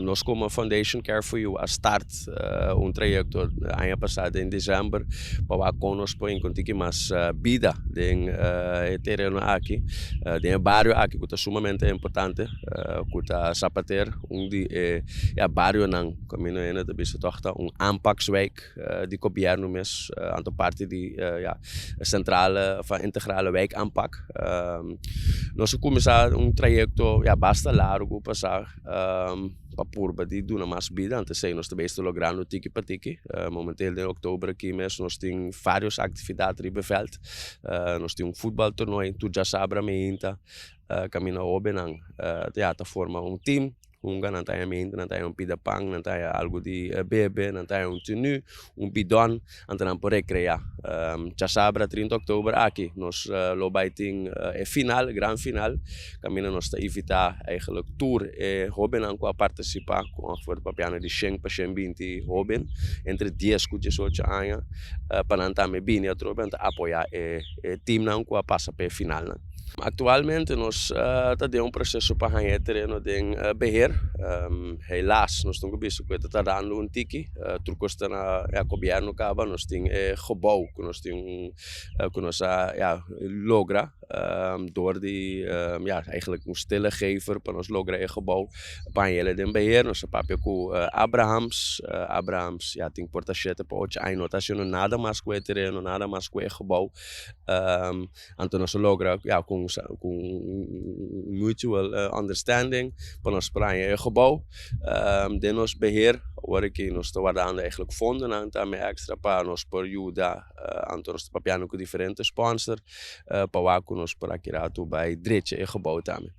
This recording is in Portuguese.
Nós como Foundation Care for You a start trayecto ano passado em dezembro para conosco encontrar mais vida em terreno aqui, em bairro aqui que é sumamente importante, que é Zapater, onde é bairro não, caminho ainda de bisa tochta aanpakswijk die governo mes aantal parte de centrale van integrale wijkaanpak. Nós começar trajecto basta largo passar para purba de doen mais vida antes sei nós também estamos logrando tiki para tiki. Momenteel in oktober aqui mes nós tem várias atividades in beveld. Nós tem voetbaltoernooi, tu já sabra meinta, caminho obenang, tá forma team. Não tem mente, não tem pidapang, não tem algo de bebê, não tem tenue, bidon, então por recrear. Já sabra 30 de outubro aqui, nós lobaiting final, grand final, caminho nós evitar eigenlijk tour e Robin aan qua participar com a forma papiano de 100 para 120 Robin entre 10 e 18 anos para não também bem a tropa apoiar o time não qua passa para final. Atualmente nós temos processo para ganhar terreno de beheer. Helaas, nós estamos com dando tiki, trucos na governo cava, nós temos gebouw, que nós temos que nós logra door die eigenlijk stilgever para nós logra gebouw para ele de beheer, nós papel com Abrahams tem portachete para hoje aí notação nada mais com terreno, nada mais com gebouw, então nós logra com mutual understanding para nós para gebouw, de nós beheer, waar ik nós te guardando eigenlijk fonden aan também extra para nós por ajuda, então nós papiano com diferentes sponsor, para nós para aqui rato bij Dritje gebouw também.